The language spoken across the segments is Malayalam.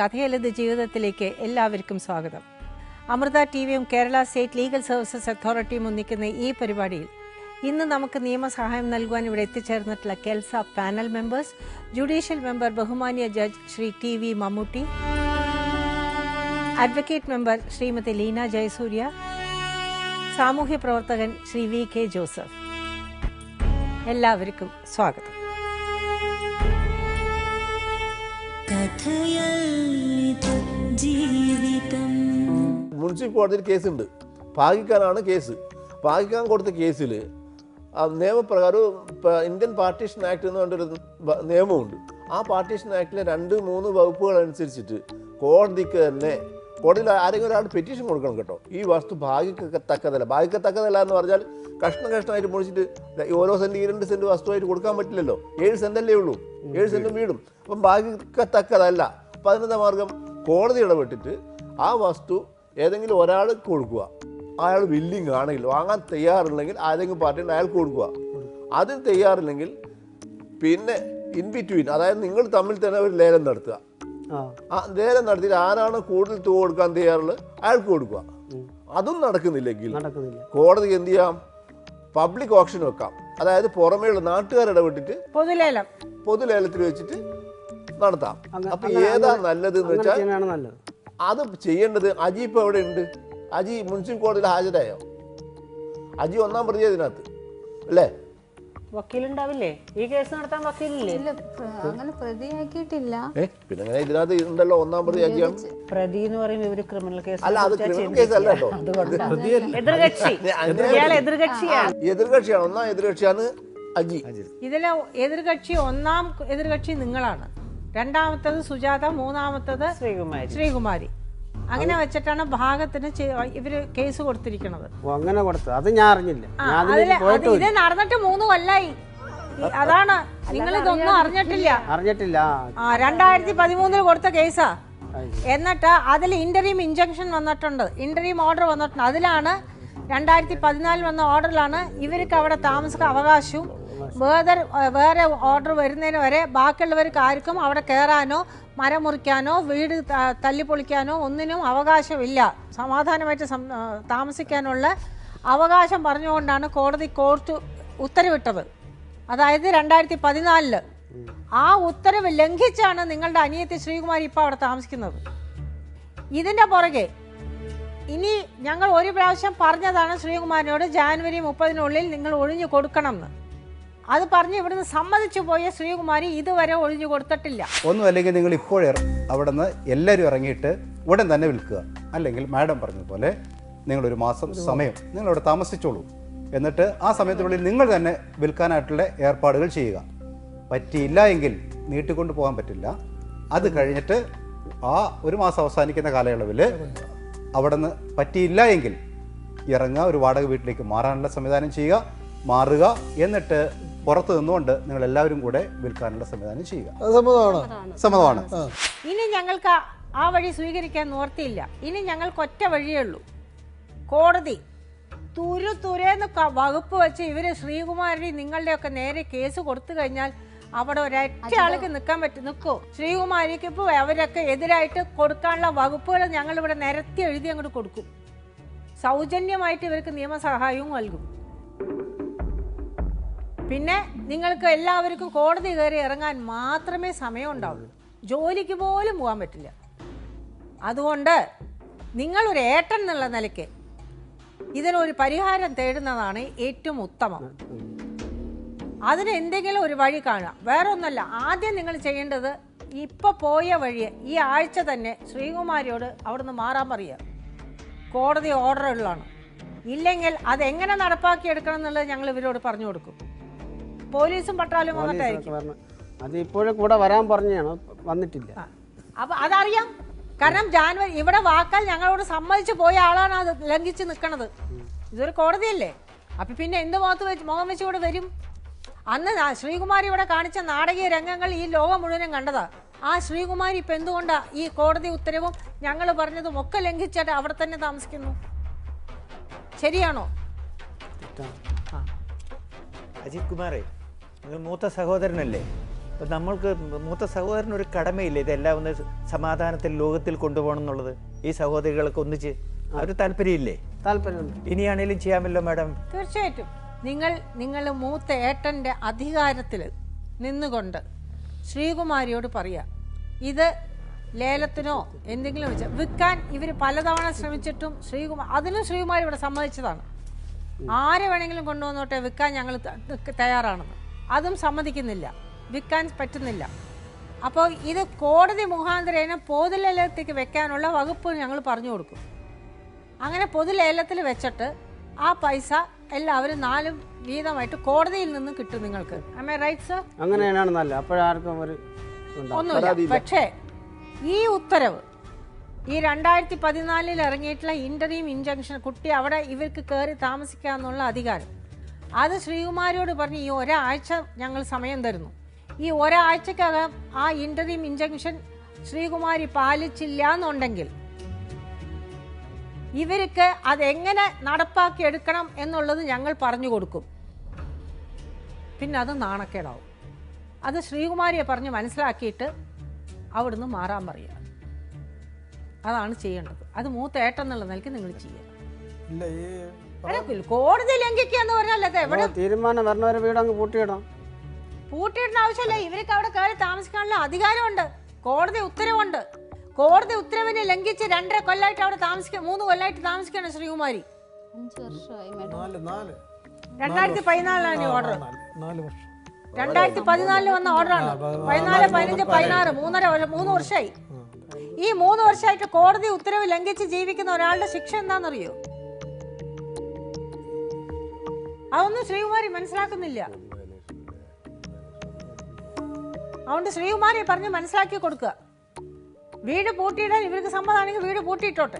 കഥയല്ലത് ജീവിതത്തിലേക്ക് എല്ലാവർക്കും സ്വാഗതം. അമൃത ടിവിയും കേരള സ്റ്റേറ്റ് ലീഗൽ സർവീസസ് അതോറിറ്റിയും ഒന്നിക്കുന്ന ഈ പരിപാടിയിൽ ഇന്ന് നമുക്ക് നിയമസഹായം നൽകുവാൻ ഇവിടെ എത്തിച്ചേർന്നിട്ടുള്ള KELSA panel members, judicial member ബഹുമാന്യ judge Shri TV. Mammootty, advocate member Shrimati Leena Jayasurya, സാമൂഹ്യ പ്രവർത്തകൻ ശ്രീ വി.കെ. ജോസഫ്. എല്ലാവർക്കും സ്വാഗതം. മുനിസിപ്പൽ കോടതിയിൽ കേസുണ്ട്. പാകിസ്ഥാനാണ് കേസ്. പാകിസ്ഥാൻ കൊടുത്ത കേസിൽ നിയമപ്രകാരം ഇന്ത്യൻ പാർട്ടീഷൻ ആക്ട് എന്ന് പറഞ്ഞൊരു നിയമമുണ്ട്. ആ പാർട്ടീഷൻ ആക്ടിലെ 2-3 വകുപ്പുകൾ അനുസരിച്ചിട്ട് കോടതിക്ക് തന്നെ, കോടതിയിൽ ആരെങ്കിലും ഒരാൾ പെറ്റീഷൻ കൊടുക്കണം കേട്ടോ. ഈ വസ്തു ഭാഗിക്കത്തക്കതല്ല. ഭാഗിക്കത്തക്കതല്ല എന്ന് പറഞ്ഞാൽ കഷ്ണമായിട്ട് മുറിച്ചിട്ട് ഓരോ സെൻറ്റ് 2 സെൻറ്റ് വസ്തുവായിട്ട് കൊടുക്കാൻ പറ്റില്ലല്ലോ. 7 സെൻറ്റല്ലേ ഉള്ളൂ, 7 സെൻറ്റും വീടും. അപ്പം ഭാഗിക്കത്തക്കതല്ല. അപ്പം അതിനെന്താ മാർഗം? കോടതി ഇടപെട്ടിട്ട് ആ വസ്തു ഏതെങ്കിലും ഒരാൾക്ക് കൊടുക്കുക. അയാൾ വില്ലിങ് ആണെങ്കിൽ, വാങ്ങാൻ തയ്യാറുണ്ടെങ്കിൽ ആരെങ്കിലും പാർട്ടി അയാൾക്ക് കൊടുക്കുക. അതിന് തയ്യാറില്ലെങ്കിൽ പിന്നെ ഇൻ ബിറ്റ്വീൻ, അതായത് നിങ്ങൾ തമ്മിൽ തന്നെ ഒരു ലേലം നടത്തുക. ആ ലേലം നടത്തിയിട്ട് ആരാണ് കൂടുതൽ തുക കൊടുക്കാൻ തയ്യാറുള്ളത് അയാൾക്ക് കൊടുക്കുക. അതും നടക്കുന്നില്ലെങ്കിൽ കോടതിക്ക് എന്ത് ചെയ്യാം? പബ്ലിക് ഓപ്ഷൻ വെക്കാം. അതായത് പുറമേയുള്ള നാട്ടുകാർ ഇടപെട്ടിട്ട് പൊതുലേലത്തിൽ വെച്ചിട്ട് നടത്താം. അപ്പൊ ഏതാ നല്ലത് എന്ന് വെച്ചാൽ അത് ചെയ്യേണ്ടത്. അജി ഇപ്പൊ എവിടെ ഉണ്ട്? അജി മുനിസിപ്പൽ കോടതിയിൽ ഹാജരായോ? അജി 1-ാം പ്രതി ഇതിനകത്ത് അല്ലേ? വക്കീലുണ്ടാവില്ലേ? ഈ കേസ് നടത്താൻ വക്കീലില്ലേ? അങ്ങനെ പ്രതിയാക്കിയിട്ടില്ല. പിന്നെ അങ്ങനെ ഇതിനകത്ത് ഉണ്ടല്ലോ 1-ാം പ്രതി അജിയാണ്. പ്രതി എന്ന് പറയുമ്പോൾ ഇവര് ക്രിമിനൽ കേസ് അല്ല, അത് ക്രിമിനൽ കേസ് അല്ല കേട്ടോ. എതിർകക്ഷിയാണ്. 1-ാം എതിർകക്ഷിയാണ് അജി. ഇതിലെ എതിർകക്ഷി 1-ാം എതിർകക്ഷി നിങ്ങളാണ്. 2-ാമത്തത് സുജാത, 3-ാമത്തത് ശ്രീകുമാരി. അങ്ങനെ വെച്ചിട്ടാണ് ഭാഗത്തിന് ഇവര് കേസ് കൊടുത്തിരിക്കുന്നത്. അങ്ങനെ കൊടുത്തു, അത് ഞാൻ അറിഞ്ഞില്ല. ഇത് നടന്നിട്ട് 3 കൊല്ലായി. അതാണ് നിങ്ങൾ ഇതൊന്നും അറിഞ്ഞിട്ടില്ല. 2013 കൊടുത്ത കേസാ. എന്നിട്ട് അതിൽ ഇന്ററീം ഇൻജങ്ഷൻ വന്നിട്ടുണ്ട്, ഇന്ററീം ഓർഡർ വന്നിട്ടുണ്ട്. അതിലാണ് 2014 വന്ന ഓർഡറിലാണ് ഇവർക്ക് അവിടെ താമസ അവകാശവും വേറെ ഓർഡർ വരുന്നതിന് വരെ ബാക്കിയുള്ളവർക്ക് ആർക്കും അവിടെ കയറാനോ മരം മുറിക്കാനോ വീട് തല്ലിപ്പൊളിക്കാനോ ഒന്നിനും അവകാശമില്ല. സമാധാനമായിട്ട് താമസിക്കാനുള്ള അവകാശം പറഞ്ഞുകൊണ്ടാണ് കോർട്ട് ഉത്തരവിട്ടത്. അതായത് 2014. ആ ഉത്തരവ് ലംഘിച്ചാണ് നിങ്ങളുടെ അനിയത്തി ശ്രീകുമാരി ഇപ്പോൾ അവിടെ താമസിക്കുന്നത്. ഇതിൻ്റെ പുറകെ ഇനി ഞങ്ങൾ ഒരു പ്രാവശ്യം പറഞ്ഞതാണ് ശ്രീകുമാരിനോട്, ജാനുവരി 30-നുള്ളിൽ നിങ്ങൾ ഒഴിഞ്ഞു കൊടുക്കണം എന്ന്. അത് പറഞ്ഞ് ഇവിടുന്ന് സമ്മതിച്ചു പോയ ശ്രീകുമാരി ഇതുവരെ ഒഴിഞ്ഞു കൊടുത്തിട്ടില്ല. ഒന്നും അല്ലെങ്കിൽ നിങ്ങൾ ഇപ്പോഴേ അവിടെ നിന്ന് എല്ലാവരും ഇറങ്ങിയിട്ട് ഉടൻ തന്നെ വിൽക്കുക. അല്ലെങ്കിൽ മാഡം പറഞ്ഞതുപോലെ നിങ്ങളൊരു മാസം സമയം നിങ്ങളവിടെ താമസിച്ചോളൂ. എന്നിട്ട് ആ സമയത്തിനുള്ളിൽ നിങ്ങൾ തന്നെ വിൽക്കാനായിട്ടുള്ള ഏർപ്പാടുകൾ ചെയ്യുക. പറ്റിയില്ല എങ്കിൽ നീട്ടിക്കൊണ്ട് പോകാൻ പറ്റില്ല. അത് കഴിഞ്ഞിട്ട് ആ ഒരു മാസം അവസാനിക്കുന്ന കാലയളവിൽ അവിടെ നിന്ന് പറ്റിയില്ല എങ്കിൽ ഇറങ്ങുക, ഒരു വാടക വീട്ടിലേക്ക് മാറാനുള്ള സംവിധാനം ചെയ്യുക, മാറുക. എന്നിട്ട് പുറത്ത് നിന്നുകൊണ്ട് നിങ്ങൾ എല്ലാവരും കൂടെ വിൽക്കാനുള്ള സംവിധാനം ചെയ്യുക. സമ്മതമാണ്. ഇനി ഞങ്ങൾക്ക് ആ വഴി സ്വീകരിക്കാൻ നിവർത്തിയില്ല. ഇനി ഞങ്ങൾക്ക് ഒറ്റ വഴിയേ ഉള്ളൂ. കോടതി തുരേന്ന് വകുപ്പ് വെച്ച് ഇവര് ശ്രീകുമാരി നിങ്ങളുടെയൊക്കെ നേരെ കേസ് കൊടുത്തു കഴിഞ്ഞാൽ അവിടെ ഒരൊറ്റ ആൾക്ക് നിൽക്കോ? ശ്രീകുമാരിക്ക് ഇപ്പോൾ അവരൊക്കെ എതിരായിട്ട് കൊടുക്കാനുള്ള വകുപ്പുകൾ ഞങ്ങളിവിടെ നിരത്തി എഴുതി അങ്ങോട്ട് കൊടുക്കും. സൗജന്യമായിട്ട് ഇവർക്ക് നിയമസഹായവും നൽകും. പിന്നെ നിങ്ങൾക്ക് എല്ലാവർക്കും കോടതി കയറി ഇറങ്ങാൻ മാത്രമേ സമയം ഉണ്ടാവുള്ളൂ. ജോലിക്ക് പോലും പോകാൻ പറ്റില്ല. അതുകൊണ്ട് നിങ്ങളൊരു ഏട്ടൻ എന്നുള്ള നിലയ്ക്ക് ഇതിനൊരു പരിഹാരം തേടുന്നതാണ് ഏറ്റവും ഉത്തമം. അതിന് എന്തെങ്കിലും ഒരു വഴി കാണുക. വേറെ ഒന്നല്ല, ആദ്യം നിങ്ങൾ ചെയ്യേണ്ടത് ഇപ്പൊ പോയ വഴി ഈ ആഴ്ച തന്നെ ശ്രീകുമാരിയോട് അവിടുന്ന് മാറാൻ പറയുക. കോടതി ഓർഡറുകളാണ്. ഇല്ലെങ്കിൽ അതെങ്ങനെ നടപ്പാക്കിയെടുക്കണം എന്നുള്ളത് ഞങ്ങൾ ഇവരോട് പറഞ്ഞു കൊടുക്കും. പോലീസും പട്ടാലും വന്നിട്ടായിരിക്കും. അത് ഇപ്പോഴും കൂടെ വരാൻ പറഞ്ഞാണ്, വന്നിട്ടില്ല. അപ്പൊ അതറിയാം. കാരണം ജാനുവരി ഇവിടെ വാക്കാൽ ഞങ്ങളോട് സമ്മതിച്ചു പോയ ആളാണ് അത് ലംഘിച്ച് നിൽക്കണത്. ഇതൊരു കോടതിയല്ലേ. അപ്പൊ പിന്നെ എന്ത് മുഖം വെച്ച് ഇവിടെ വരും? അന്ന് ശ്രീകുമാരി ഇവിടെ കാണിച്ച നാടകീയ രംഗങ്ങൾ ഈ ലോകം മുഴുവനും കണ്ടതാ. ആ ശ്രീകുമാരി ഇപ്പൊ എന്തുകൊണ്ടാ ഈ കോടതി ഉത്തരവും ഞങ്ങൾ പറഞ്ഞതും ഒക്കെ ലംഘിച്ചിട്ട് അവിടെ തന്നെ താമസിക്കുന്നു? ശരിയാണോ? അജിത് കുമാറേ, നിങ്ങൾ മൂത്ത സഹോദരനല്ലേ? അപ്പം നമ്മൾക്ക് മൂത്ത സഹോദരനൊരു കടമയില്ലേ ഇതെല്ലാം ഒന്ന് സമാധാനത്തിൽ ലോകത്തിൽ കൊണ്ടുപോകണം എന്നുള്ളത്? ഈ സഹോദരികൾക്ക് ഒന്നിച്ച് ഒരു താല്പര്യമില്ലേ? താല്പര്യമുണ്ട്. ഇനിയാണേലും ചെയ്യാമല്ലോ മാഡം. തീർച്ചയായിട്ടും. നിങ്ങൾ മൂത്ത ഏട്ടൻ്റെ അധികാരത്തിൽ നിന്നുകൊണ്ട് ശ്രീകുമാരിയോട് പറയാ, ഇത് ലേലത്തിനോ എന്തെങ്കിലും വെച്ച് വിൽക്കാൻ ഇവർ പലതവണ ശ്രമിച്ചിട്ടും അതിനും ശ്രീകുമാരി ഇവിടെ സമ്മതിച്ചതാണ്. ആരെ വേണമെങ്കിലും കൊണ്ടുവന്നോട്ടെ, വിൽക്കാൻ ഞങ്ങൾ തയ്യാറാണെന്ന്. അതും സമ്മതിക്കുന്നില്ല, വിൽക്കാൻ പറ്റുന്നില്ല. അപ്പോൾ ഇത് കോടതി മുഖാന്തരേന പൊതുലേലത്തേക്ക് വെക്കാനുള്ള വകുപ്പ് ഞങ്ങൾ പറഞ്ഞു കൊടുക്കും. അങ്ങനെ പൊതുലേലത്തിൽ വെച്ചിട്ട് ആ പൈസ എല്ലാവരും 4 വീതമായിട്ട് കോടതിയിൽ നിന്ന് കിട്ടും നിങ്ങൾക്ക്. Right sir? അങ്ങനെയാണ് നല്ല. അപ്പോഴാർക്കും ഒരു ഒന്നുമില്ല. പക്ഷേ ഈ ഉത്തരവ് ഈ 2014 ഇറങ്ങിയിട്ടുള്ള ഇന്ററീം ഇൻജങ്ഷൻ, കുട്ടി അവിടെ ഇവർക്ക് കയറി താമസിക്കാന്നുള്ള അധികാരം, അത് ശ്രീകുമാരിയോട് പറഞ്ഞ് ഈ ഒരാഴ്ച ഞങ്ങൾ സമയം തരുന്നു. ഈ ഒരാഴ്ചക്കകം ആ ഇന്ററീം ഇൻജങ്ഷൻ ശ്രീകുമാരി പാലിച്ചില്ല എന്നുണ്ടെങ്കിൽ ഇവർക്ക് അതെങ്ങനെ നടപ്പാക്കി എടുക്കണം എന്നുള്ളത് ഞങ്ങൾ പറഞ്ഞു കൊടുക്കും. പിന്നെ അത് നാണക്കേടാവും. അത് ശ്രീകുമാരിയെ പറഞ്ഞ് മനസ്സിലാക്കിയിട്ട് അവിടുന്ന് മാറാൻ പറയുക. അതാണ് ചെയ്യേണ്ടത്. അത് മൂത്ത ഏട്ടെന്നുള്ള നിലയ്ക്ക് നിങ്ങൾ ചെയ്യുക. കോടതി ലംഘിക്കുക എന്ന് പറഞ്ഞാൽ എവിടെ തീരുമാനം വരണവരെ വീട് അങ്ങ് പൂട്ടിയിടാം. പൂട്ടിയിടുന്ന ആവശ്യമില്ല. ഇവർക്ക് അവിടെ കയറി താമസിക്കാനുള്ള അധികാരമുണ്ട്. കോടതി ഉത്തരവുണ്ട്. കോടതി ഉത്തരവിനെ ലംഘിച്ച് 2.5 കൊല്ലമായിട്ട് അവിടെ 3 കൊല്ലമായിട്ട് താമസിക്കണം ശ്രീകുമാരി. 5 വർഷമായി മാഡം. 2014 ഓർഡർ. 2014 വന്ന ഓർഡറാണ്. 14, 15, 16 3 വർഷമായി. ഈ 3 വർഷമായിട്ട് കോടതി ഉത്തരവ് ലംഘിച്ച് ജീവിക്കുന്ന ഒരാളുടെ ശിക്ഷ എന്താണെന്നറിയോ? അതൊന്നും ശ്രീകുമാരി മനസ്സിലാക്കുന്നില്ല. അതുകൊണ്ട് ശ്രീകുമാരിയെ പറഞ്ഞ് മനസ്സിലാക്കി കൊടുക്കുക. വീട് പൂട്ടിയിടാൻ ഇവർക്ക് സമ്മതമാണെങ്കിൽ വീട് പൂട്ടിയിട്ടോട്ടെ.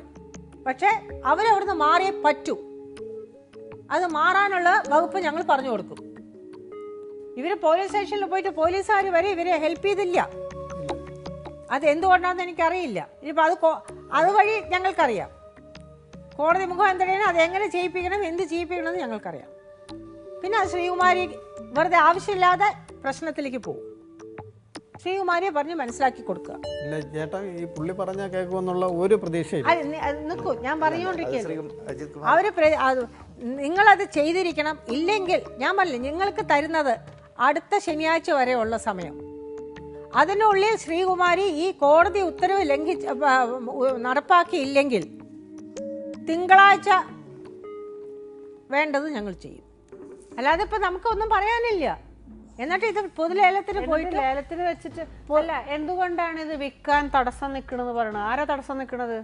പക്ഷെ അവരവിടുന്ന് മാറിയേ പറ്റൂ. അത് മാറാനുള്ള വകുപ്പ് ഞങ്ങൾ പറഞ്ഞു കൊടുക്കും. ഇവർ പോലീസ് സ്റ്റേഷനിൽ പോയിട്ട് പോലീസുകാർ വരെ ഇവരെ ഹെൽപ്പ് ചെയ്തില്ല. അത് എന്തുകൊണ്ടാണെന്ന് എനിക്കറിയില്ല. ഇനിയിപ്പോൾ അതുവഴി ഞങ്ങൾക്കറിയാം. കോടതി മുഖാന്തരേന അത് എങ്ങനെ ചെയ്യിപ്പിക്കണം, എന്ത് ചെയ്യിപ്പിക്കണമെന്ന് ഞങ്ങൾക്കറിയാം. പിന്നെ അത് ശ്രീകുമാരി വെറുതെ ആവശ്യമില്ലാതെ പ്രശ്നത്തിലേക്ക് പോകും. ശ്രീകുമാരിയെ പറഞ്ഞ് മനസ്സിലാക്കി കൊടുക്കുക. ഇല്ല ചേട്ടാ, ഈ പുള്ളി പറഞ്ഞാൽ കേൾക്കുമെന്നുള്ള ഒരു പ്രതീക്ഷയില്ല. നിൽക്കൂ, ഞാൻ പറഞ്ഞുകൊണ്ടിരിക്കുന്നത് അവര് നിങ്ങളത് ചെയ്തിരിക്കണം. ഇല്ലെങ്കിൽ ഞാൻ പറഞ്ഞില്ല, നിങ്ങൾക്ക് തരുന്നത് അടുത്ത ശനിയാഴ്ച വരെയുള്ള സമയം. അതിനുള്ളിൽ ശ്രീകുമാരി ഈ കോടതി ഉത്തരവ് നടപ്പാക്കിയില്ലെങ്കിൽ തിങ്കളാഴ്ച വേണ്ടത് ഞങ്ങൾ ചെയ്യും. അല്ലാതെ ഇപ്പൊ നമുക്കൊന്നും പറയാനില്ല. എന്നിട്ട് ഇത് പൊതുലേലത്തിന് പോയിട്ട് ലേലത്തിന് വെച്ചിട്ട് അല്ല, എന്തുകൊണ്ടാണ് ഇത് വിൽക്കാൻ തടസ്സം നിൽക്കണെന്ന് പറയണത്? ആരാ തടസ്സം നിൽക്കണത്?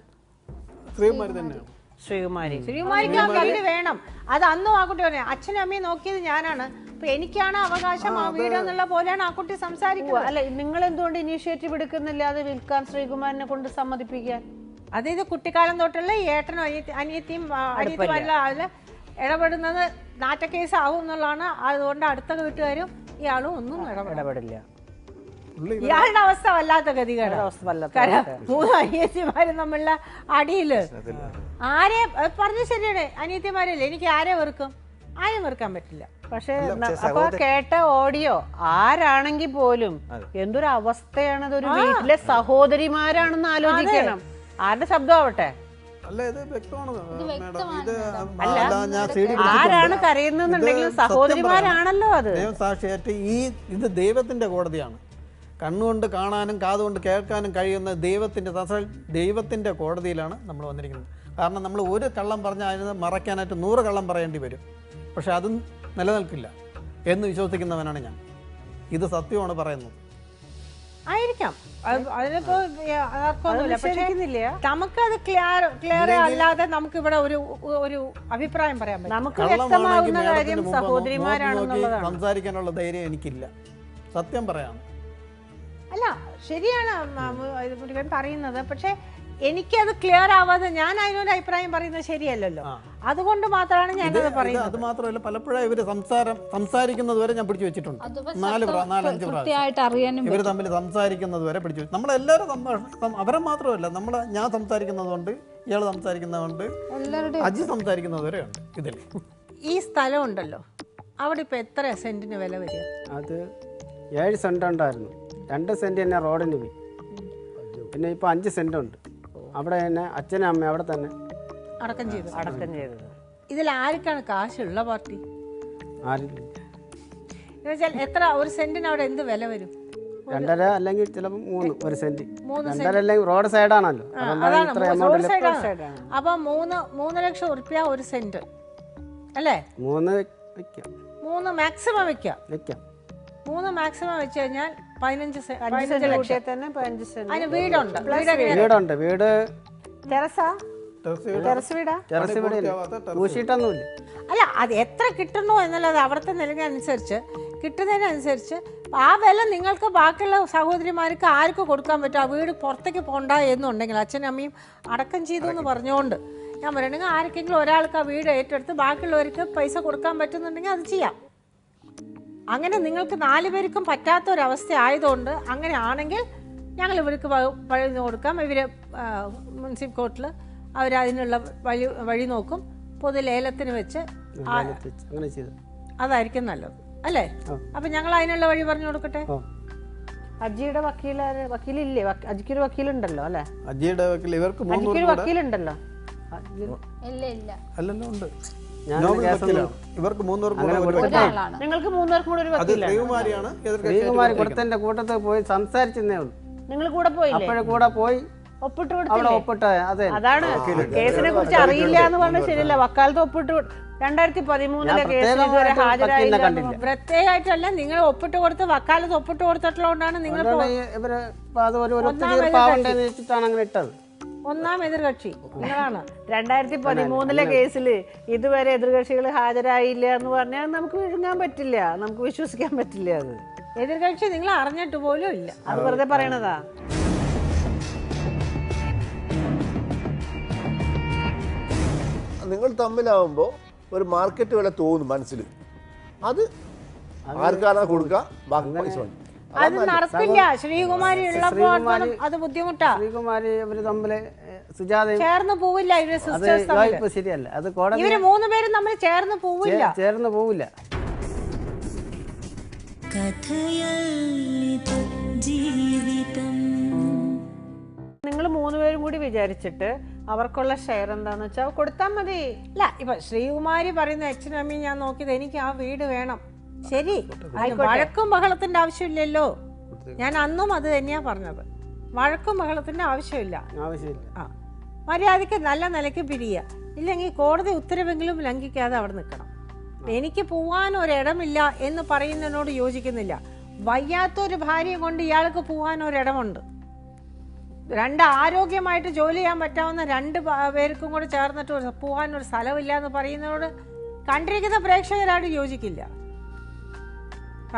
ശ്രീകുമാരി തന്നെയാണ്. ശ്രീകുമാരിക്ക് ആ വീട് വേണം. അത് അന്നും ആ കുട്ടി പറഞ്ഞു, അച്ഛനും അമ്മയും നോക്കിയത് ഞാനാണ്, അപ്പൊ എനിക്കാണ് അവകാശം ആ വീട് എന്നുള്ള പോലെയാണ് ആ കുട്ടി സംസാരിക്കുന്നത്. അല്ല, നിങ്ങൾ എന്തുകൊണ്ട് ഇനീഷ്യേറ്റീവ് എടുക്കുന്നില്ല അത് വിൽക്കാൻ ശ്രീകുമാരനെ കൊണ്ട് സമ്മതിപ്പിക്കാൻ? അതായത് കുട്ടിക്കാലം തൊട്ടുള്ള ഈ ഏട്ടനും അനിയത്തിയും അതിൽ ഇടപെടുന്നത് നാറ്റക്കേസ് ആവും എന്നുള്ളതാണ്. അതുകൊണ്ട് അടുത്ത വീട്ടുകാരും ഇയാളും ഒന്നും ഇടപെടില്ല. ഇയാളുടെ അവസ്ഥ വല്ലാത്ത ഗതികേടാണ്. 3 അനിയത്തിമാരും തമ്മിലുള്ള അടിയില് ആരെ പറഞ്ഞു ശരിയാണ്. അനിയത്തിമാരല്ലേ, എനിക്ക് ആരെ വെറുക്കും? ആരും വെറുക്കാൻ പറ്റില്ല. പക്ഷെ അപ്പൊ കേട്ട ഓഡിയോ ആരാണെങ്കിൽ പോലും എന്തൊരു അവസ്ഥയാണത്. ഒരു വീട്ടിലെ സഹോദരിമാരാണെന്ന് ആലോചിക്കണം. ആരുടെ ശബ്ദമാവട്ടെ, അല്ല ഇത് വ്യക്തമാണ് മാഡം. ഇത് ആരാണ് കരയുന്നുണ്ടെങ്കിലും സഹോദരിമാരാണല്ലോ. അത് സാക്ഷിയായിട്ട് ഇത് ദൈവത്തിന്റെ കോടതിയാണ്. കണ്ണുകൊണ്ട് കാണാനും കാതുകൊണ്ട് കേൾക്കാനും കഴിയുന്ന ദൈവത്തിന്റെ കോടതിയിലാണ് നമ്മൾ വന്നിരിക്കുന്നത്. കാരണം നമ്മൾ ഒരു കള്ളം പറഞ്ഞാൽ അതിന് മറയ്ക്കാനായിട്ട് 100 കള്ളം പറയേണ്ടി വരും. പക്ഷെ അതും നിലനിൽക്കില്ല എന്ന് വിശ്വസിക്കുന്നവനാണ് ഞാൻ. ഇത് സത്യമാണ് പറയുന്നത്. സംസാരിക്കാം. അതിനിപ്പോ ആർക്കൊന്നുമില്ല. പക്ഷേ ശരിക്കുന്നില്ല. നമുക്കത് ക്ലിയർ അല്ലാതെ നമുക്ക് ഇവിടെ ഒരു അഭിപ്രായം പറയാൻ പറ്റും. നമുക്ക് കള്ളമാണെങ്കിൽ വ്യക്തമാകുന്ന മേഡത്തിന് കാര്യം മുമ്പ് നോക്കി സഹോദരിമാരാണെന്നുള്ളതാണ്. സംസാരിക്കാനുള്ള ധൈര്യം എനിക്കില്ല, സത്യം പറയാം. അല്ല ശരിയാണ് മുരുകൻ പറയുന്നത്. പക്ഷെ എനിക്കത് ക്ലിയർ ആവാതെ ഞാൻ അതിനൊരു അഭിപ്രായം പറയുന്നത് ശരിയല്ലല്ലോ. അതുകൊണ്ട് മാത്രമാണ് ഞാനത് പറയുന്നത്. അത് മാത്രമല്ല, പലപ്പോഴും ഇവര് സംസാരിക്കുന്നത് വരെ ഞാൻ പിടിച്ചു വെച്ചിട്ടുണ്ട്. 4-5 കൃത്യമായിട്ട് അറിയാനും ഇവർ തമ്മിൽ സംസാരിക്കുന്നത് വരെ പിടിച്ചു വെച്ചു. നമ്മളെല്ലാവരും സംഭാഷണം, അവരെ മാത്രമല്ല, ഞാൻ സംസാരിക്കുന്നതുകൊണ്ട്, ഇയാൾ സംസാരിക്കുന്നതുകൊണ്ട്, എല്ലാവരുടെയും അജി സംസാരിക്കുന്നത് വരെ ഉണ്ട് ഇതിൽ. ഈ സ്ഥലം ഉണ്ടല്ലോ, അവിടെ ഇപ്പൊ എത്ര സെന്റിന് വില വരിക? അത് 7 സെന്റ് ഉണ്ടായിരുന്നു. 2 സെന്റ് തന്നെ റോഡിന് പോയി. പിന്നെ ഇപ്പൊ 5 സെന്റ് ഉണ്ട്. അവിടെ തന്നെ അച്ഛനും അമ്മ അവിടെ തന്നെ അടക്കം ചെയ്തത്. ഇതിൽ ആർക്കാണ് കാശുള്ള പാർട്ടി? ആരും എന്നുവെച്ചാൽ എത്ര ഒരു സെന്റിന് അവിടെ എന്ത് വില വരും? 2.5 അല്ലെങ്കിൽ ചിലപ്പോൾ 3 ഒരു സെന്റ്. 2.5 അല്ലെങ്കിൽ റോഡ് സൈഡാണല്ലോ. അപ്പൊ 3 ലക്ഷം ഉറുപ്പ്യ ഒരു സെന്റ് അല്ലേ? 3 വെക്കാം. 3 മാക്സിമം വെക്കാം. 3 മാക്സിമം വെച്ച് കഴിഞ്ഞാൽ 15 ലക്ഷം. തന്നെ 15 സെന്റ്. അതിന് വീടുണ്ട്. വീടുണ്ട്. വീട് ടെറസ് വീടാ? ടെറസ് വീട് പൂശിയിട്ടൊന്നുമില്ല. അല്ല, അത് എത്ര കിട്ടുന്നു എന്നുള്ളത് അവിടുത്തെ നിലയ്ക്കനുസരിച്ച് കിട്ടുന്നതിനനുസരിച്ച് ആ വില നിങ്ങൾക്ക് ബാക്കിയുള്ള സഹോദരിമാർക്ക് ആർക്ക് കൊടുക്കാൻ പറ്റും? ആ വീട് പുറത്തേക്ക് പോണ്ട എന്നുണ്ടെങ്കിൽ അച്ഛനും അമ്മയും അടക്കം ചെയ്തു എന്ന് പറഞ്ഞുകൊണ്ട് ഞാൻ പറയണെങ്കിൽ ആർക്കെങ്കിലും ഒരാൾക്ക് ആ വീട് ഏറ്റെടുത്ത് ബാക്കിയുള്ളവർക്ക് പൈസ കൊടുക്കാൻ പറ്റുന്നുണ്ടെങ്കിൽ അത് ചെയ്യാം. അങ്ങനെ നിങ്ങൾക്ക് 4 പേർക്കും പറ്റാത്തൊരവസ്ഥ ആയതുകൊണ്ട് അങ്ങനെ ആണെങ്കിൽ ഞങ്ങൾ ഇവർക്ക് വഴി കൊടുക്കാം. ഇവർ മുനിസിപ്പൽ കോർട്ടിൽ അവരതിനുള്ള വഴി നോക്കും. പൊതു ലേലത്തിന് വെച്ച് അങ്ങനെ ചെയ്തു. അതായിരിക്കും നല്ലത് അല്ലേ? അപ്പൊ ഞങ്ങൾ അതിനുള്ള വഴി പറഞ്ഞു കൊടുക്കട്ടെ. അജിയുടെ വക്കീലില്ലേ? അജിക്കൊരു വക്കീലുണ്ടല്ലോ അല്ലെ? അജിയുടെ വക്കീൽ ഇവർക്ക് അജിക്കൊരു വക്കീലുണ്ടല്ലോ. അല്ലല്ലോ, ഉണ്ട്. ഇവർക്ക് 3 പേർക്കും നിങ്ങൾക്ക് 3 പേർക്കും കൂടെ ഒരു വക്കീലാണ്. ശ്രീകുമാരി കൊടുത്തതിന്റെ കൂട്ടത്തിൽ പോയി സംസാരിച്ചേ ഉള്ളൂ. നിങ്ങൾ കൂടെ പോയില്ലേ? അപ്പോഴും കൂടെ പോയി ഒപ്പിട്ട് അവിടെ ഒപ്പിട്ട. അതെ, അതാണ് കേസിനെ കുറിച്ച് അറിയില്ല എന്ന് പറഞ്ഞാൽ ശരിയല്ല. വക്കാലത്ത് ഒപ്പിട്ട് 2013 കേസിൽ ഇതുവരെ ഹാജരായില്ല. പ്രത്യേകമായിട്ടല്ല, നിങ്ങൾ ഒപ്പിട്ട് കൊടുത്ത് വക്കാലത്ത് ഒപ്പിട്ട് കൊടുത്തിട്ടുള്ളതുകൊണ്ടാണ് നിങ്ങൾ അങ്ങനെ ഇട്ടത്. ഒന്നാം എതിർകക്ഷി നിങ്ങളാണ്. 2013 കേസില് ഇതുവരെ എതിർകക്ഷികൾ ഹാജരായില്ല എന്ന് പറഞ്ഞാൽ നമുക്ക് വിഴുങ്ങാൻ പറ്റില്ല, നമുക്ക് വിശ്വസിക്കാൻ പറ്റില്ല. അത് എതിർകക്ഷി നിങ്ങൾ അറിഞ്ഞിട്ട് പോലും ഇല്ല. അത് വെറുതെ പറയണതാ. നിങ്ങൾ തമ്മിലാവുമ്പോൾ ഒരു മാർക്കറ്റ് വില തോന്നും മനസ്സിൽ. അത് ആർക്കാണ് കൊടുക്കുക, ബാക്കി പൈസ മതി. അത് നടക്കില്ല. ശ്രീകുമാരി ഉള്ളപ്പോൾ അത് ബുദ്ധിമുട്ടാ. ശ്രീകുമാരി ഇവര് തമ്മില് സുജാതയും ചേർന്ന് പോവില്ല. ഇവര് സിസ്റ്റേഴ്സ് ശരിയല്ല. അത് കോടതി ഇവര് 3 പേരും തമ്മിൽ ചേർന്ന് പോവില്ല. നിങ്ങൾ 3 പേരും കൂടി വിചാരിച്ചിട്ട് അവർക്കുള്ള ഷെയർ എന്താന്ന് വെച്ചാൽ കൊടുത്താൽ മതി. അല്ല, ഇപ്പൊ ശ്രീകുമാരി പറയുന്ന അച്ഛനും അമ്മയും ഞാൻ നോക്കിയത് എനിക്ക് ആ വീട് വേണം. ശരി, വഴക്കും ബഹളത്തിന്റെ ആവശ്യമില്ലല്ലോ. ഞാൻ അന്നും അത് തന്നെയാ പറഞ്ഞത്. വഴക്കും ബഹളത്തിന്റെ ആവശ്യമില്ല. ആ, മര്യാദയ്ക്ക് നല്ല നിലയ്ക്ക് പിരിയുക. ഇല്ലെങ്കിൽ കോടതി ഉത്തരവെങ്കിലും ലംഘിക്കാതെ അവിടെ നിൽക്കണം. എനിക്ക് പോവാൻ ഒരിടമില്ല എന്ന് പറയുന്നതിനോട് യോജിക്കുന്നില്ല. വയ്യാത്തൊരു ഭാര്യയെ കൊണ്ട് ഇയാൾക്ക് പോകാൻ ഒരിടമുണ്ട്. 2 ആരോഗ്യമായിട്ട് ജോലി ചെയ്യാൻ പറ്റാവുന്ന 2 പേർക്കും കൂടെ ചേർന്നിട്ട് പോകാൻ ഒരു സ്ഥലമില്ല എന്ന് പറയുന്നതോട് കണ്ടിരിക്കുന്ന പ്രേക്ഷകരായിട്ട് യോജിക്കില്ല.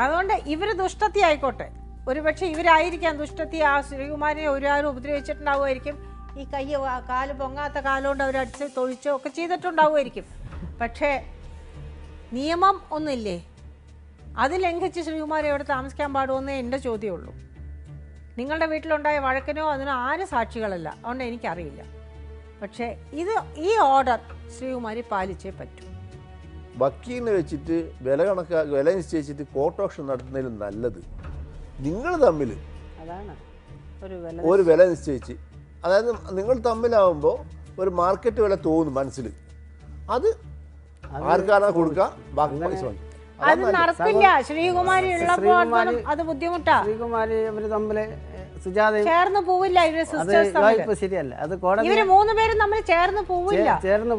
അതുകൊണ്ട് ഇവര് ദുഷ്ടത്തി ആയിക്കോട്ടെ, ഒരുപക്ഷെ ഇവരായിരിക്കാം ദുഷ്ടത്തി. ആ ശ്രീകുമാരിനെ ഒരാരും ഉപദ്രവിച്ചിട്ടുണ്ടാവുമായിരിക്കും. ഈ കാല് പൊങ്ങാത്ത കാലുകൊണ്ട് അവരടിച്ച് തൊഴിച്ചോ ഒക്കെ ചെയ്തിട്ടുണ്ടാവുമായിരിക്കും. പക്ഷേ നിയമം ഒന്നില്ലേ? അത് ലംഘിച്ച് ശ്രീകുമാരി അവിടെ താമസിക്കാൻ പാടുമെന്നേ എൻ്റെ ചോദ്യമുള്ളൂ. നിങ്ങളുടെ വീട്ടിലുണ്ടായ വഴക്കിനോ അതിനോ ആരും സാക്ഷികളല്ല, അതുകൊണ്ട് എനിക്കറിയില്ല. പക്ഷേ ഈ ഓർഡർ ശ്രീകുമാരി പാലിച്ചേ പറ്റൂ. വക്കീലിനെ വെച്ചിട്ട് വില നിശ്ചയിച്ചിട്ട് കോർട്ട് ഓപ്ഷൻ നടത്തുന്നതിലും നല്ലത് നിങ്ങൾ തമ്മിൽ ഒരു വില നിശ്ചയിച്ച്, അതായത് നിങ്ങൾ തമ്മിലാവുമ്പോൾ ഒരു മാർക്കറ്റ് വില തോന്നും മനസ്സിൽ. അത് ആർക്കാണ് കൊടുക്കുക, ബാക്കി പൈസ മതി. അത് നടക്കില്ല. ശ്രീകുമാരി ഉള്ളപ്പോൾ അത് ബുദ്ധിമുട്ടാ. ശ്രീകുമാരി ഇവര് തമ്മില് സുജാതയും ചേർന്ന് പോവില്ല. ഇവര് സിസ്റ്റേഴ്സ് തമ്മിൽ ശരിയല്ല. അത് കോടതി ഇവര് 3 പേരും തമ്മിൽ ചേർന്ന്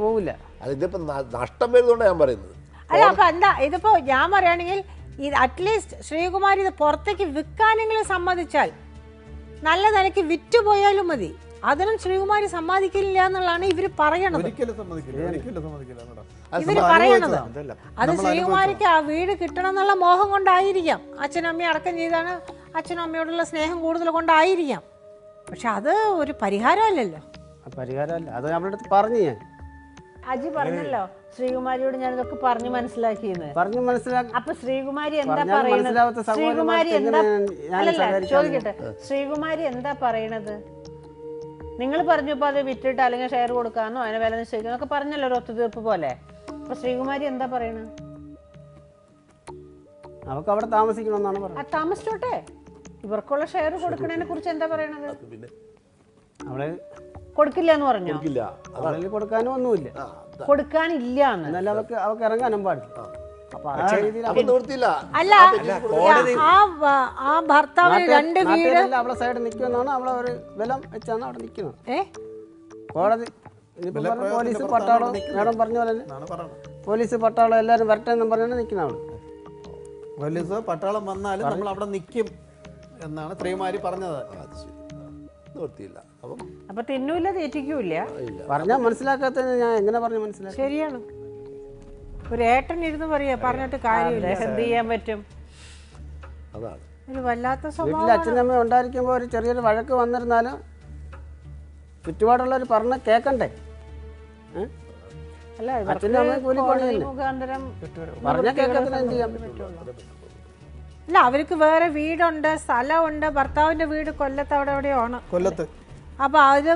പോവില്ല. അതിപ്പോ നഷ്ടം വരുന്നതുകൊണ്ടാണ് ഞാൻ പറയുന്നത്. അല്ല, അപ്പൊ എന്താ ഇതിപ്പോ ഞാൻ പറയുകയാണെങ്കിൽ ഇത് അറ്റ്ലീസ്റ്റ് ശ്രീകുമാരി ഇത് പുറത്തേക്ക് വിൽക്കാനെങ്കിലും സമ്മതിച്ചാൽ നല്ല നിലയ്ക്ക് വിറ്റുപോയാലും മതി. അതിനും ശ്രീകുമാരി സമ്മതിക്കില്ല എന്നുള്ളതാണ് ഇവർ പറയണത്. ഒരിക്കലും സമ്മതിക്കില്ല, ഒരിക്കലും സമ്മതിക്കില്ല മേഡം. ഇവർ പറയണത് അത് ശ്രീകുമാരിക്ക് ആ വീട് കിട്ടണം എന്നുള്ള മോഹം കൊണ്ടായിരിക്കാം. അച്ഛനും അമ്മയും അടക്കം ചെയ്താണ് അച്ഛനും അമ്മയോടുള്ള സ്നേഹം കൂടുതൽ കൊണ്ടായിരിക്കാം. പക്ഷെ അത് ഒരു പരിഹാരമല്ലല്ലോ. പരിഹാരമല്ല, അത് നമ്മുടെ അടുത്ത് പറഞ്ഞു. ഞാൻ അജി പറഞ്ഞല്ലോ ശ്രീകുമാരിയോട് ഞാൻ ഇതൊക്കെ പറഞ്ഞു മനസ്സിലാക്കിയെന്ന്. പറഞ്ഞു മനസ്സിലാക്കി. അപ്പൊ ശ്രീകുമാരി എന്താ പറഞ്ഞാൽ പറയണത്? മനസ്സിലാവാത്ത ശ്രീകുമാരി സഹോദരന്മാർക്ക് എന്താ എങ്ങനെ ഞാൻ അല്ലല്ല സഹകരിക്കാൻ ചോദിക്കട്ടെ, ശ്രീകുമാരി എന്താ പറയണത്? നിങ്ങൾ പറഞ്ഞപ്പോ അത് വിറ്റിട്ട് അല്ലെങ്കിൽ ഷെയർ കൊടുക്കാനോ അതിനെ വില നിശ്ചയിക്കാനോ ഒക്കെ പറഞ്ഞല്ലോ ഒരു ഒത്തുതീർപ്പ് പോലെ. അപ്പൊ ശ്രീകുമാരി എന്താ പറയണത്? അവർക്ക് അവിടെ താമസിക്കണമെന്നാണ് പറഞ്ഞത്. താമസിച്ചോട്ടെ, ഇവർക്കുള്ള ഷെയർ കൊടുക്കണതിനെ കുറിച്ച് എന്താ പറയണത്? അവളെ കൊടുക്കില്ല എന്ന് പറഞ്ഞോ? അവളിൽ കൊടുക്കാനും ഒന്നുമില്ല, കൊടുക്കാനില്ല എന്നാലും അവർക്ക് ഇറങ്ങാനും പാടില്ല. അപ്പൊ ആ രീതിയിൽ അല്ല, ആ ഭർത്താവിന് 2 വീട് അവളെ സൈഡ് നിൽക്കുമെന്നാണ്. അവളെ ഒരു ബലം വെച്ചാണ് അവിടെ നിൽക്കുന്നത്. കോടതി പോലീസ് പട്ടാളം മേഡം പറഞ്ഞ പോലെ പോലീസ് പട്ടാളം എല്ലാവരും വരട്ടെ എന്നും പറഞ്ഞാണ് നിൽക്കുന്ന അവള്. പോലീസ് പട്ടാളം വന്നാലും നമ്മൾ അവിടെ നിൽക്കും എന്നാണ് ശ്രീകുമാരി പറഞ്ഞത്. അപ്പൊ തിന്നൂല്ല തീറ്റിക്കൂല്ല. പറഞ്ഞാൽ മനസ്സിലാക്കാത്തതിന് ഞാൻ എങ്ങനെ പറഞ്ഞു മനസ്സിലാക്കി? ശരിയാണ്. ഒരു ഏട്ടൻ ഇരുന്ന് പറയാ, പറഞ്ഞിട്ട് കാര്യമില്ല. എന്ത് ചെയ്യാൻ പറ്റും? ഒരു വല്ലാത്ത വീട്ടിൽ സ്വഭാവം. അച്ഛനമ്മ ഉണ്ടായിരിക്കുമ്പോൾ ഒരു ചെറിയൊരു വഴക്ക് വന്നിരുന്നാലും ചുറ്റുപാടുള്ളവർ പറഞ്ഞ കേൾക്കണ്ടേ? അല്ല, അച്ഛനും അമ്മയും കൂലിപ്പണിയല്ലേ, മുഖാന്തരം പറഞ്ഞാൽ കേൾക്കത്തിന് എന്ത് ചെയ്യാൻ പറ്റുള്ളൂ? അല്ല, അവർക്ക് വേറെ വീടുണ്ട്, സ്ഥലമുണ്ട്. ഭർത്താവിന്റെ വീട് കൊല്ലത്ത് അവിടെ എവിടെയാണ്, കൊല്ലത്ത്. അപ്പൊ അത്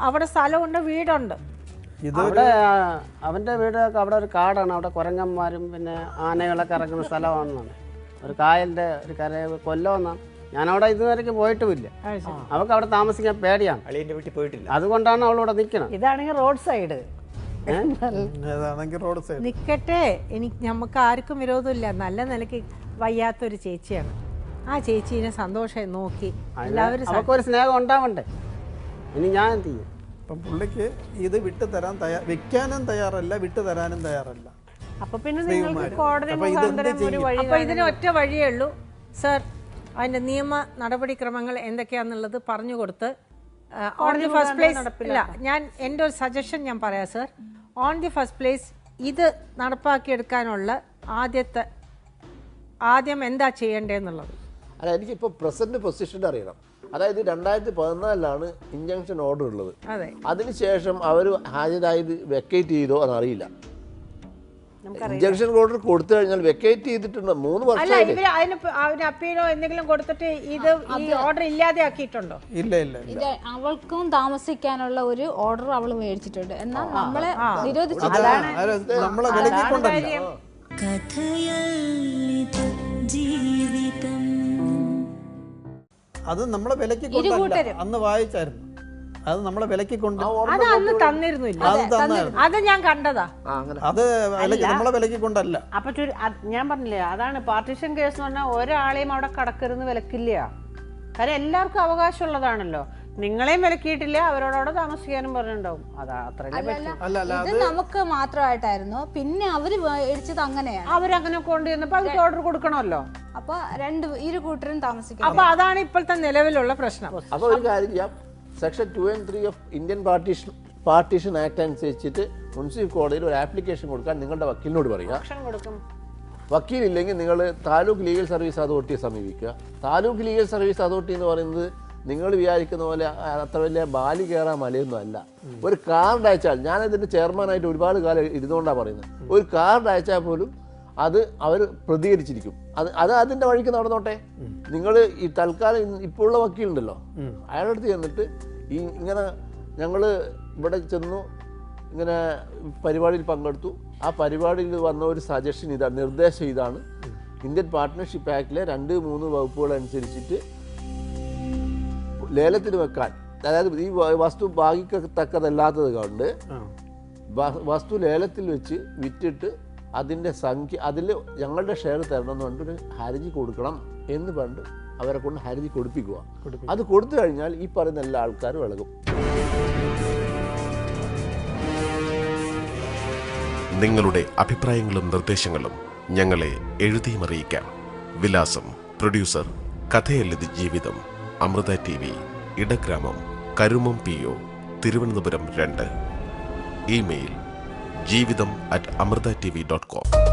അവിടെ സ്ഥലമുണ്ട്, വീടുണ്ട്. അവിടെ അവന്റെ വീടൊക്കെ അവിടെ ഒരു കാടാണ്. അവിടെ കുരങ്ങന്മാരും പിന്നെ ആനകളൊക്കെ ഇറങ്ങുന്ന സ്ഥലമാണെന്നാണ്. ഒരു കായലിന്റെ ഒരു കര കൊല്ലമെന്നാണ്. ഞാനവിടെ ഇതുവരെയ്ക്ക് പോയിട്ടുമില്ല. അവൾക്ക് അവിടെ താമസിക്കാൻ പേടിയാണ്. അളിയന്റെ വീട്ടിൽ പോയിട്ടില്ല. അതുകൊണ്ടാണ് അവളവിടെ നിൽക്കണം. ഇതാണെങ്കിൽ റോഡ് സൈഡ്. റോഡ് സൈഡ് നിക്കട്ടെ, നമുക്ക് ആർക്കും വിരോധമില്ല. നല്ല നിലയ്ക്ക് വയ്യാത്തൊരു ചേച്ചിയാണ്. ആ ചേച്ചീനെ സന്തോഷം നോക്കി എല്ലാവരും അവൾക്കൊരു സ്നേഹം ഉണ്ടാവണ്ടേ? ഇനി ഞാൻ എന്ത് ചെയ്യും? അപ്പം പുള്ളിക്ക് ഇത് വിട്ടുതരാൻ വെക്കാനും തയ്യാറല്ല, വിട്ടുതരാനും തയ്യാറല്ല. അപ്പൊ പിന്നെ നിങ്ങൾക്ക് കോടതി മുഖാന്തരം ഒരു വഴി. അപ്പൊ ഇതിന് ഒറ്റ വഴിയേ ഉള്ളൂ സർ. അതിന്റെ നിയമ നടപടിക്രമങ്ങൾ എന്തൊക്കെയാന്നുള്ളത് പറഞ്ഞു കൊടുത്ത് ഓൺ ദി ഫസ്റ്റ് പ്ലേസ് ഇല്ല, ഞാൻ എൻ്റെ ഒരു സജഷൻ ഞാൻ പറയാം sir. On the first place ഇത് നടപ്പാക്കിയെടുക്കാനുള്ള ആദ്യം എന്താ ചെയ്യേണ്ടതെന്നുള്ളത്. അല്ല, എനിക്കിപ്പോൾ പ്രസന്റ് പൊസിഷൻ അറിയണം. അതായത് 2014 ഇൻജങ്ഷൻ ഓർഡർ ഉള്ളത്. അതിനുശേഷം അവർ ഹാജരായത് വെക്കേറ്റ് ചെയ്തോ എന്നറിയില്ല. ഇൻജങ്ഷൻ ഓർഡർ കൊടുത്തു കഴിഞ്ഞാൽ വെക്കേറ്റ് ചെയ്തിട്ടുണ്ട് 3 വർഷം. അപ്പീലോ എന്തെങ്കിലും കൊടുത്തിട്ട് ഇത് ഈ ഓർഡർ ഇല്ലാതെ ആക്കിയിട്ടുണ്ടോ? ഇല്ല, അവൾക്കും താമസിക്കാനുള്ള ഒരു ഓർഡർ അവൾ മേടിച്ചിട്ടുണ്ട്. എന്നാൽ നമ്മളെ നിരോധിച്ചു. അത് നമ്മളെ വിലക്ക് കൊണ്ടല്ല, അന്ന് വായിച്ചായിരുന്നു. അത് നമ്മളെ വിലക്ക് കൊണ്ട് അത് അന്ന് തന്നിരുന്നില്ല. അത് ഞാൻ കണ്ടതാ. അത് നമ്മളെ വിലക്ക് കൊണ്ടല്ല. അപ്പൊ ഞാൻ പറഞ്ഞില്ലേ, അതാണ് പാർട്ടീഷൻ കേസ് എന്ന് പറഞ്ഞാൽ ഒരാളെയും അവിടെ കടക്കരുന്ന് വിലക്കില്ല. കാരണം എല്ലാവർക്കും അവകാശമുള്ളതാണല്ലോ. നിങ്ങളെയും വിലക്കിയിട്ടില്ല, അവരോടവിടെ താമസിക്കാനും പറഞ്ഞിട്ടുണ്ടാവും. അതാ അത്രയല്ലേ പറ്റും. ഇത് നമുക്ക് മാത്രമായിട്ടായിരുന്നു. പിന്നെ അവര് മേടിച്ചത് അങ്ങനെയാണ്. അവരങ്ങനെ കൊണ്ടുവന്നപ്പോ അവർക്ക് ഓർഡർ കൊടുക്കണമല്ലോ. അപ്പൊ ഇരു കൂട്ടരും താമസിക്കണം. അപ്പൊ അതാണ് ഇപ്പോഴത്തെ നിലവിലുള്ള പ്രശ്നം. അപ്പൊ ഒരു കാര്യം ചെയ്യാം, section 2 and 3 of Indian partition act അനുസരിച്ചിട്ട് മുനിസിപ്പൽ കോടതിയിൽ ഒരു ആപ്ലിക്കേഷൻ കൊടുക്കാൻ നിങ്ങളുടെ വക്കീലിനോട് പറയുക. വക്കീലില്ലെങ്കിൽ നിങ്ങൾ താലൂക്ക് ലീഗൽ സർവീസ് അതോറിറ്റിയെ സമീപിക്കുക. താലൂക്ക് ലീഗൽ സർവീസ് അതോറിറ്റി എന്ന് പറയുന്നത് നിങ്ങൾ വിചാരിക്കുന്ന പോലെ അത്ര വലിയ ബാലി കയറാൻ മലയൊന്നും അല്ല. ഒരു കാർഡ് അയച്ചാൽ, ഞാനതിൻ്റെ ചെയർമാനായിട്ട് ഒരുപാട് കാലം ഇരുന്നുകൊണ്ടാണ് പറയുന്നത്, ഒരു കാർഡ് അയച്ചാൽ പോലും അത് അവർ പ്രതികരിച്ചിരിക്കും. അത് അതിൻ്റെ വഴിക്ക് നടന്നോട്ടെ. നിങ്ങൾ ഈ തൽക്കാലം ഇപ്പോൾ ഉള്ള വക്കീലുണ്ടല്ലോ, അയാളുടെ അടുത്ത് ചെന്നിട്ട് ഇങ്ങനെ ഞങ്ങൾ ഇവിടെ ചെന്നു, ഇങ്ങനെ പരിപാടിയിൽ പങ്കെടുത്തു, ആ പരിപാടിയിൽ വന്ന ഒരു സജഷൻ ഇതാണ്, നിർദ്ദേശം ഇതാണ്, ഇന്ത്യൻ പാർട്ട്ണർഷിപ്പ് ആക്ടിലെ 2-3 വകുപ്പുകൾ അനുസരിച്ചിട്ട് ലേലത്തിന് വെക്കാൻ, അതായത് ഈ വസ്തു ഭാഗിക്കത്തക്കതല്ലാത്തത് കൊണ്ട് വസ്തു ലേലത്തിൽ വെച്ച് വിറ്റിട്ട് അതിൻ്റെ സംഖ്യ അതിൽ ഞങ്ങളുടെ ഷെയർ തരണം എന്ന് പറഞ്ഞിട്ടൊരു ഹർജി കൊടുക്കണം എന്ന് പണ്ട് അവരെ കൊണ്ട് ഹർജി കൊടുപ്പിക്കുക. അത് കൊടുത്തു കഴിഞ്ഞാൽ ഈ പറയുന്ന എല്ലാ ആൾക്കാരും ഇളകും. നിങ്ങളുടെ അഭിപ്രായങ്ങളും നിർദ്ദേശങ്ങളും ഞങ്ങളെ എഴുതിയും അറിയിക്കാം. വിലാസം: പ്രൊഡ്യൂസർ, കഥയല്ലത് ജീവിതം, Amrita TV, Idagramam, Karumam PO, Thiruvananthapuram 2. Email ജീവിതം@amritatv.com